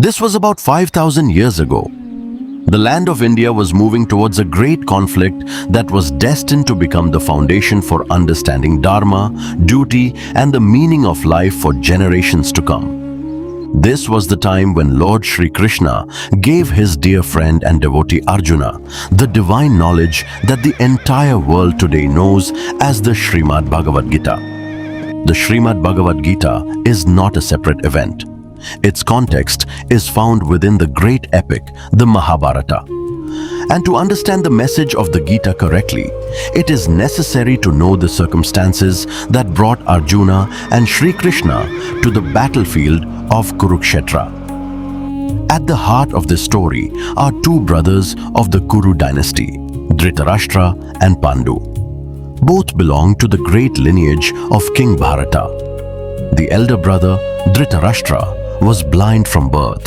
This was about 5,000 years ago. The land of India was moving towards a great conflict that was destined to become the foundation for understanding Dharma, duty, and the meaning of life for generations to come. This was the time when Lord Shri Krishna gave his dear friend and devotee Arjuna the divine knowledge that the entire world today knows as the Shrimad Bhagavad Gita. The Shrimad Bhagavad Gita is not a separate event. Its context is found within the great epic, the Mahabharata. And to understand the message of the Gita correctly, it is necessary to know the circumstances that brought Arjuna and Shri Krishna to the battlefield of Kurukshetra. At the heart of this story are two brothers of the Kuru dynasty, Dhritarashtra and Pandu. Both belong to the great lineage of King Bharata. The elder brother, Dhritarashtra, was blind from birth.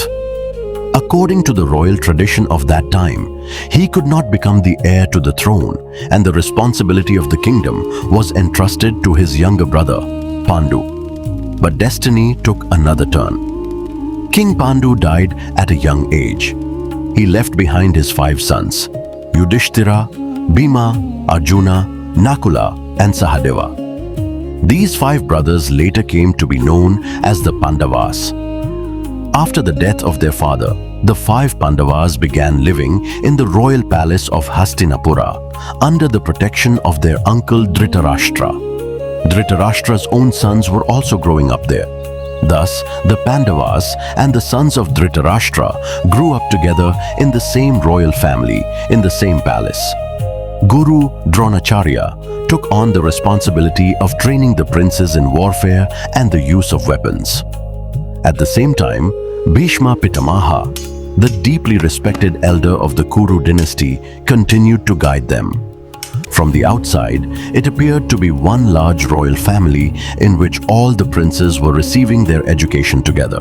According to the royal tradition of that time, he could not become the heir to the throne, and the responsibility of the kingdom was entrusted to his younger brother, Pandu. But destiny took another turn. King Pandu died at a young age. He left behind his 5 sons, Yudhishthira, Bhima, Arjuna, Nakula, and Sahadeva. These 5 brothers later came to be known as the Pandavas. After the death of their father, the 5 Pandavas began living in the royal palace of Hastinapura under the protection of their uncle Dhritarashtra. Dhritarashtra's own sons were also growing up there. Thus, the Pandavas and the sons of Dhritarashtra grew up together in the same royal family, in the same palace. Guru Dronacharya took on the responsibility of training the princes in warfare and the use of weapons. At the same time, Bhishma Pitamaha, the deeply respected elder of the Kuru dynasty, continued to guide them. From the outside, it appeared to be one large royal family in which all the princes were receiving their education together.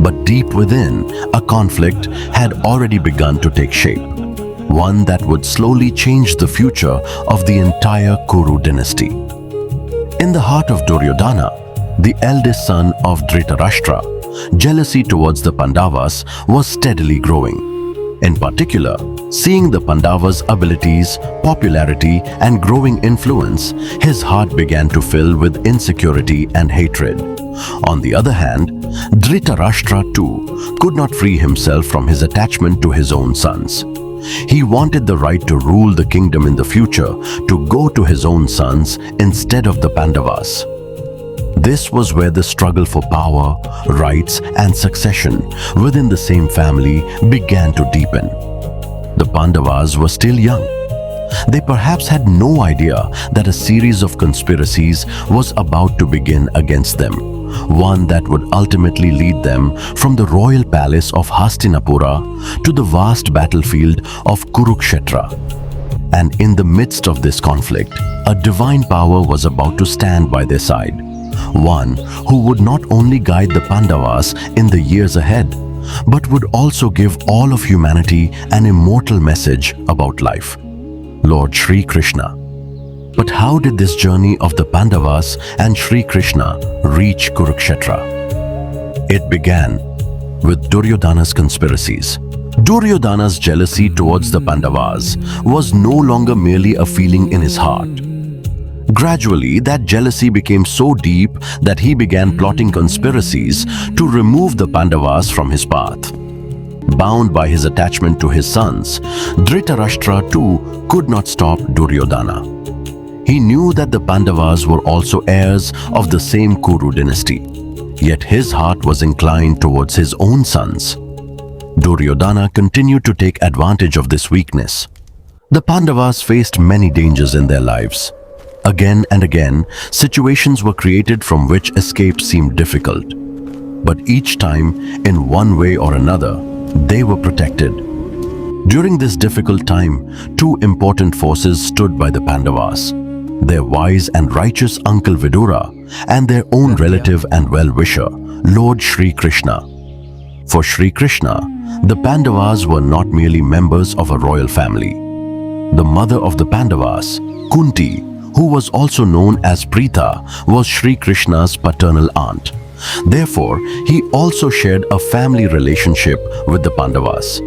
But deep within, a conflict had already begun to take shape, one that would slowly change the future of the entire Kuru dynasty. In the heart of Duryodhana, the eldest son of Dhritarashtra, jealousy towards the Pandavas was steadily growing. In particular, seeing the Pandavas' abilities, popularity, and growing influence, his heart began to fill with insecurity and hatred. On the other hand, Dhritarashtra too could not free himself from his attachment to his own sons. He wanted the right to rule the kingdom in the future to go to his own sons instead of the Pandavas. This was where the struggle for power, rights, and succession within the same family began to deepen. The Pandavas were still young. They perhaps had no idea that a series of conspiracies was about to begin against them, one that would ultimately lead them from the royal palace of Hastinapura to the vast battlefield of Kurukshetra. And in the midst of this conflict, a divine power was about to stand by their side. One who would not only guide the Pandavas in the years ahead, but would also give all of humanity an immortal message about life, Lord Shri Krishna. But how did this journey of the Pandavas and Shri Krishna reach Kurukshetra? It began with Duryodhana's conspiracies. Duryodhana's jealousy towards the Pandavas was no longer merely a feeling in his heart. Gradually, that jealousy became so deep that he began plotting conspiracies to remove the Pandavas from his path. Bound by his attachment to his sons, Dhritarashtra too could not stop Duryodhana. He knew that the Pandavas were also heirs of the same Kuru dynasty, yet his heart was inclined towards his own sons. Duryodhana continued to take advantage of this weakness. The Pandavas faced many dangers in their lives. Again and again, situations were created from which escape seemed difficult. But each time, in one way or another, they were protected. During this difficult time, 2 important forces stood by the Pandavas: their wise and righteous uncle Vidura and their own relative and well-wisher, Lord Shri Krishna. For Shri Krishna, the Pandavas were not merely members of a royal family. The mother of the Pandavas, Kunti, who was also known as Preetha, was Shri Krishna's paternal aunt. Therefore, he also shared a family relationship with the Pandavas.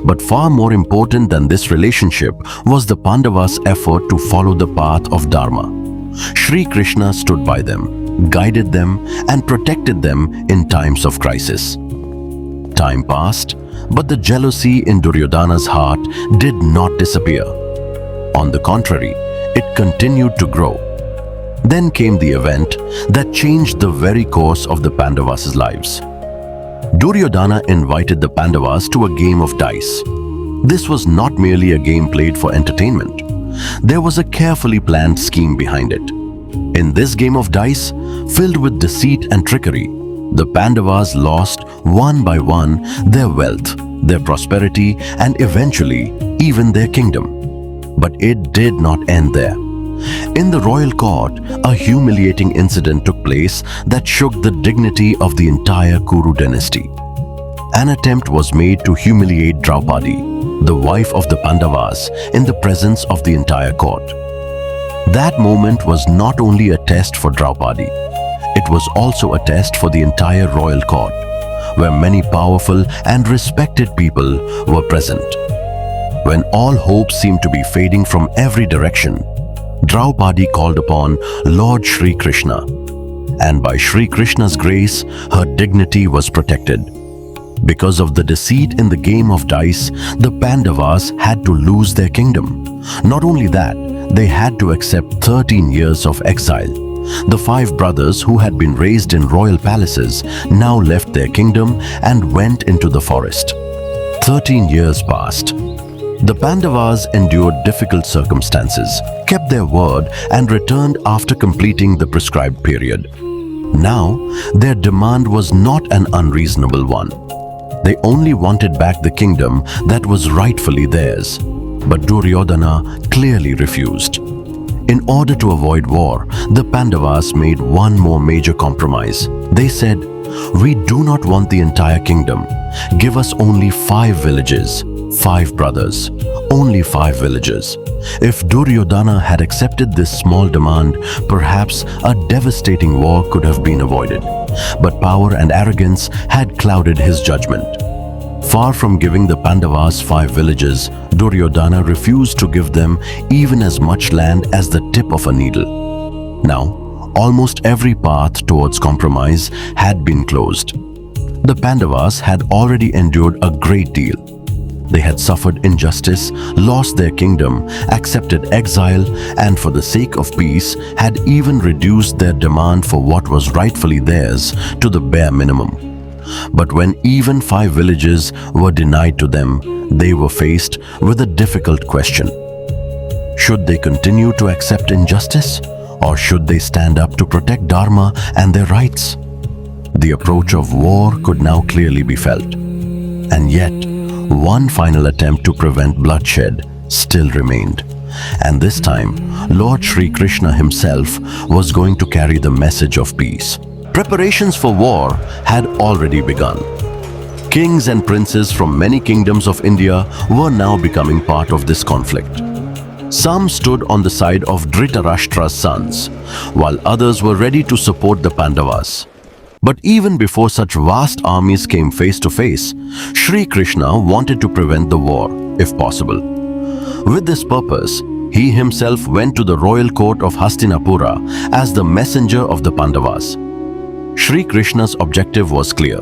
But far more important than this relationship was the Pandavas' effort to follow the path of Dharma. Shri Krishna stood by them, guided them, and protected them in times of crisis. Time passed, but the jealousy in Duryodhana's heart did not disappear. On the contrary, it continued to grow. Then came the event that changed the very course of the Pandavas' lives. Duryodhana invited the Pandavas to a game of dice. This was not merely a game played for entertainment. There was a carefully planned scheme behind it. In this game of dice, filled with deceit and trickery, the Pandavas lost one by one their wealth, their prosperity, and eventually even their kingdom. But it did not end there. In the royal court, a humiliating incident took place that shook the dignity of the entire Kuru dynasty. An attempt was made to humiliate Draupadi, the wife of the Pandavas, in the presence of the entire court. That moment was not only a test for Draupadi, it was also a test for the entire royal court, where many powerful and respected people were present. When all hope seemed to be fading from every direction, Draupadi called upon Lord Shri Krishna, and by Shri Krishna's grace, her dignity was protected. Because of the deceit in the game of dice, the Pandavas had to lose their kingdom. Not only that, they had to accept 13 years of exile. The 5 brothers who had been raised in royal palaces now left their kingdom and went into the forest. 13 years passed. The Pandavas endured difficult circumstances, kept their word, and returned after completing the prescribed period. Now, their demand was not an unreasonable one. They only wanted back the kingdom that was rightfully theirs. But Duryodhana clearly refused. In order to avoid war, the Pandavas made one more major compromise. They said, "We do not want the entire kingdom. Give us only 5 villages. 5 brothers, only 5 villages." If Duryodhana had accepted this small demand, perhaps a devastating war could have been avoided. But power and arrogance had clouded his judgment. Far from giving the Pandavas 5 villages, Duryodhana refused to give them even as much land as the tip of a needle. Now, almost every path towards compromise had been closed. The Pandavas had already endured a great deal. They had suffered injustice, lost their kingdom, accepted exile, and for the sake of peace had even reduced their demand for what was rightfully theirs to the bare minimum. But when even 5 villages were denied to them, they were faced with a difficult question. Should they continue to accept injustice, or should they stand up to protect Dharma and their rights? The approach of war could now clearly be felt. And yet, one final attempt to prevent bloodshed still remained. And this time, Lord Shri Krishna himself was going to carry the message of peace. Preparations for war had already begun. Kings and princes from many kingdoms of India were now becoming part of this conflict. Some stood on the side of Dhritarashtra's sons, while others were ready to support the Pandavas. But even before such vast armies came face to face, Shri Krishna wanted to prevent the war, if possible. With this purpose, he himself went to the royal court of Hastinapura as the messenger of the Pandavas. Shri Krishna's objective was clear: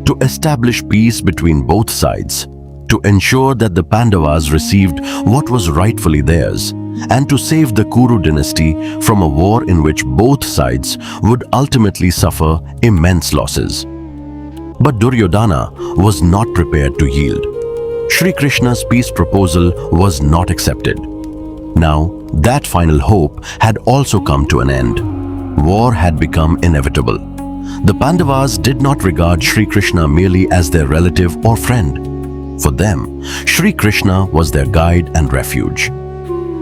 to establish peace between both sides, to ensure that the Pandavas received what was rightfully theirs, and to save the Kuru dynasty from a war in which both sides would ultimately suffer immense losses. But Duryodhana was not prepared to yield. Shri Krishna's peace proposal was not accepted. Now, that final hope had also come to an end. War had become inevitable. The Pandavas did not regard Shri Krishna merely as their relative or friend. For them, Shri Krishna was their guide and refuge.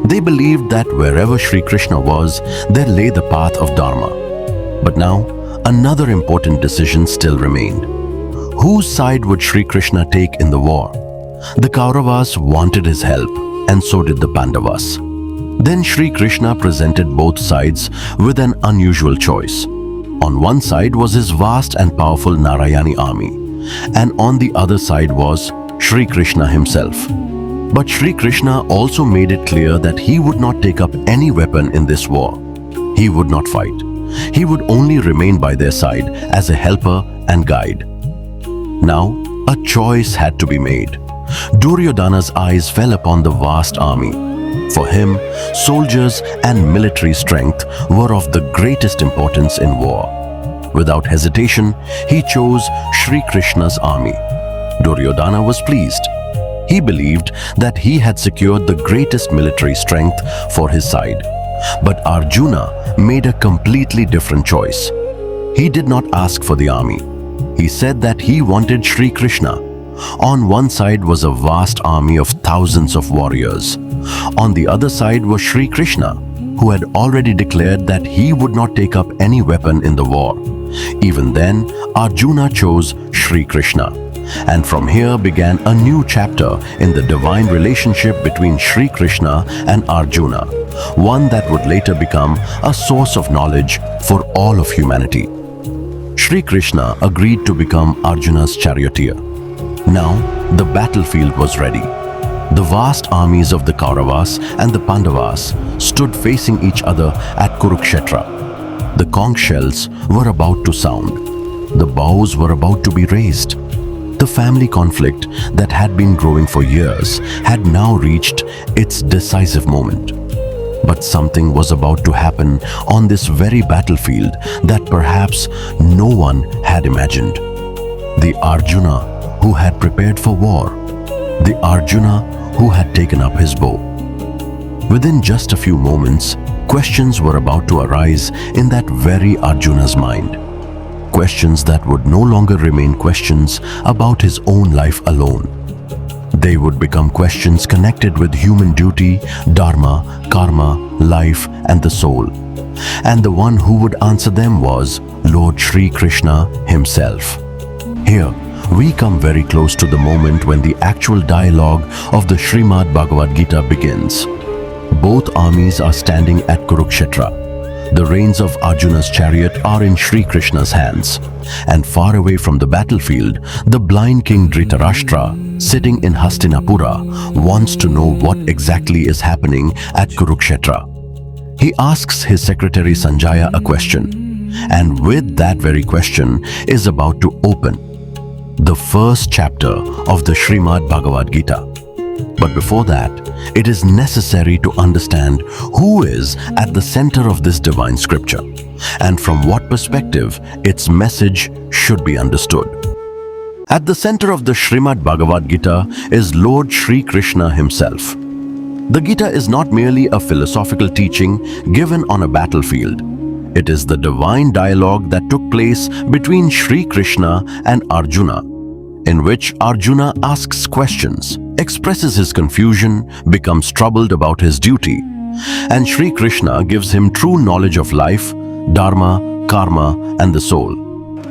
They believed that wherever Shri Krishna was, there lay the path of Dharma. But now, another important decision still remained. Whose side would Shri Krishna take in the war? The Kauravas wanted his help, and so did the Pandavas. Then Shri Krishna presented both sides with an unusual choice. On one side was his vast and powerful Narayani army, and on the other side was Shri Krishna himself. But Shri Krishna also made it clear that he would not take up any weapon in this war. He would not fight. He would only remain by their side as a helper and guide. Now, a choice had to be made. Duryodhana's eyes fell upon the vast army. For him, soldiers and military strength were of the greatest importance in war. Without hesitation, he chose Shri Krishna's army. Duryodhana was pleased. He believed that he had secured the greatest military strength for his side. But Arjuna made a completely different choice. He did not ask for the army. He said that he wanted Shri Krishna. On one side was a vast army of thousands of warriors. On the other side was Shri Krishna, who had already declared that he would not take up any weapon in the war. Even then, Arjuna chose Shri Krishna. And from here began a new chapter in the divine relationship between Shri Krishna and Arjuna, one that would later become a source of knowledge for all of humanity. Shri Krishna agreed to become Arjuna's charioteer. Now, the battlefield was ready. The vast armies of the Kauravas and the Pandavas stood facing each other at Kurukshetra. The conch shells were about to sound. The bows were about to be raised. The family conflict that had been growing for years had now reached its decisive moment. But something was about to happen on this very battlefield that perhaps no one had imagined. The Arjuna who had prepared for war. The Arjuna who had taken up his bow. Within just a few moments, questions were about to arise in that very Arjuna's mind. Questions that would no longer remain questions about his own life alone. They would become questions connected with human duty, dharma, karma, life, and the soul. And the one who would answer them was Lord Shri Krishna himself. Here, we come very close to the moment when the actual dialogue of the Shrimad Bhagavad Gita begins. Both armies are standing at Kurukshetra. The reins of Arjuna's chariot are in Shri Krishna's hands. And far away from the battlefield, the blind king Dhritarashtra, sitting in Hastinapura, wants to know what exactly is happening at Kurukshetra. He asks his secretary Sanjaya a question, and with that very question is about to open the first chapter of the Shrimad Bhagavad Gita. But before that, it is necessary to understand who is at the center of this divine scripture and from what perspective its message should be understood. At the center of the Shrimad Bhagavad Gita is Lord Shri Krishna himself. The Gita is not merely a philosophical teaching given on a battlefield. It is the divine dialogue that took place between Shri Krishna and Arjuna, in which Arjuna asks questions, expresses his confusion, becomes troubled about his duty, and Shri Krishna gives him true knowledge of life, dharma, karma, and the soul.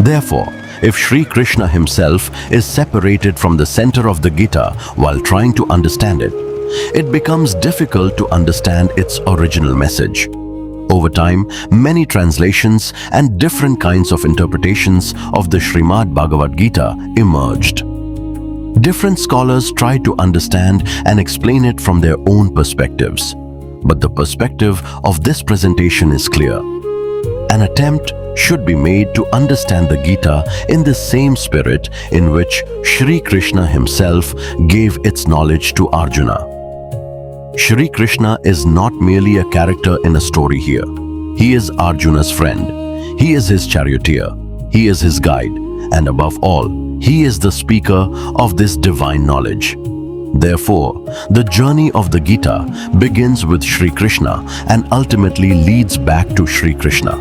Therefore, if Shri Krishna himself is separated from the center of the Gita while trying to understand it, it becomes difficult to understand its original message. Over time, many translations and different kinds of interpretations of the Shrimad Bhagavad Gita emerged. Different scholars tried to understand and explain it from their own perspectives. But the perspective of this presentation is clear. An attempt should be made to understand the Gita in the same spirit in which Shri Krishna himself gave its knowledge to Arjuna. Shri Krishna is not merely a character in a story here. He is Arjuna's friend. He is his charioteer. He is his guide. And above all, he is the speaker of this divine knowledge. Therefore, the journey of the Gita begins with Shri Krishna and ultimately leads back to Shri Krishna.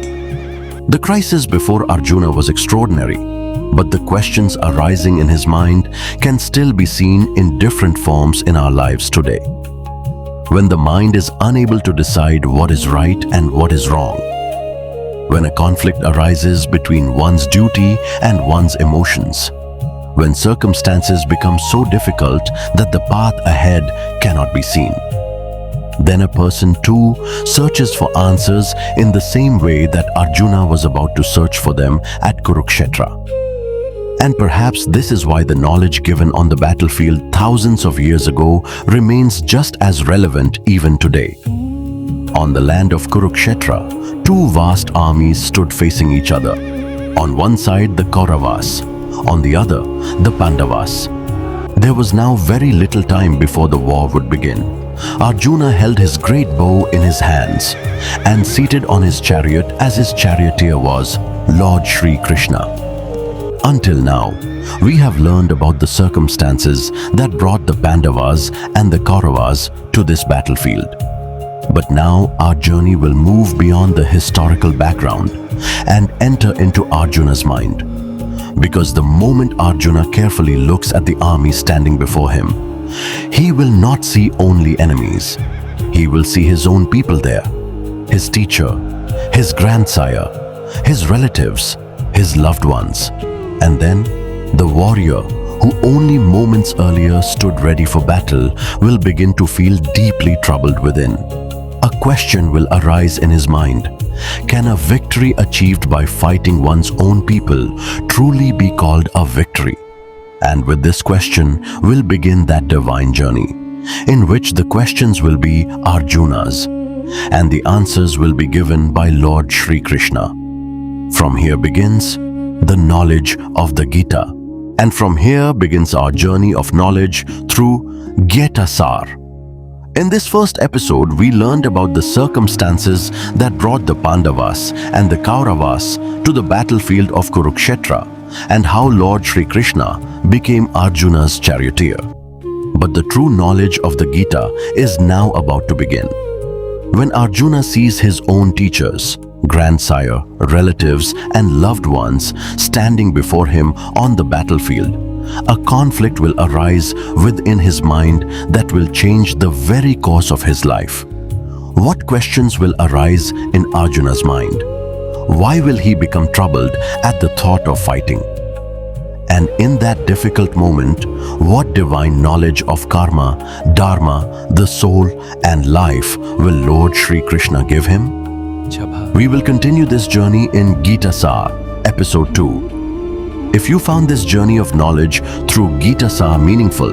The crisis before Arjuna was extraordinary, but the questions arising in his mind can still be seen in different forms in our lives today. When the mind is unable to decide what is right and what is wrong, when a conflict arises between one's duty and one's emotions, when circumstances become so difficult that the path ahead cannot be seen. Then a person too searches for answers in the same way that Arjuna was about to search for them at Kurukshetra. And perhaps this is why the knowledge given on the battlefield thousands of years ago remains just as relevant even today. On the land of Kurukshetra, two vast armies stood facing each other. On one side the Kauravas, on the other the Pandavas. There was now very little time before the war would begin. Arjuna held his great bow in his hands, and seated on his chariot as his charioteer was Lord Shri Krishna. Until now, we have learned about the circumstances that brought the Pandavas and the Kauravas to this battlefield. But now our journey will move beyond the historical background and enter into Arjuna's mind. Because the moment Arjuna carefully looks at the army standing before him, he will not see only enemies. He will see his own people there, his teacher, his grandsire, his relatives, his loved ones, and then the warrior who only moments earlier stood ready for battle will begin to feel deeply troubled within. A question will arise in his mind. Can a victory achieved by fighting one's own people truly be called a victory? And with this question will begin that divine journey, in which the questions will be Arjuna's, and the answers will be given by Lord Shri Krishna. From here begins the knowledge of the Gita, and from here begins our journey of knowledge through Geeta Saar. In this first episode, we learned about the circumstances that brought the Pandavas and the Kauravas to the battlefield of Kurukshetra, and how Lord Shri Krishna became Arjuna's charioteer. But the true knowledge of the Gita is now about to begin. When Arjuna sees his own teachers, grandsire, relatives, and loved ones standing before him on the battlefield, a conflict will arise within his mind that will change the very course of his life. What questions will arise in Arjuna's mind? Why will he become troubled at the thought of fighting? And in that difficult moment, what divine knowledge of karma, dharma, the soul, and life will Lord Shri Krishna give him? We will continue this journey in Geeta Saar, episode 2. If you found this journey of knowledge through Geeta Saar meaningful,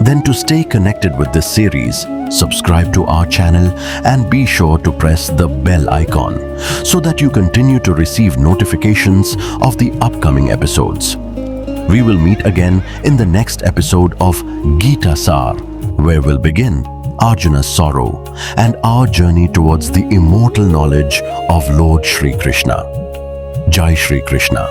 then to stay connected with this series, subscribe to our channel and be sure to press the bell icon so that you continue to receive notifications of the upcoming episodes. We will meet again in the next episode of Geeta Saar, where we'll begin Arjuna's sorrow and our journey towards the immortal knowledge of Lord Shri Krishna. Jai Shri Krishna.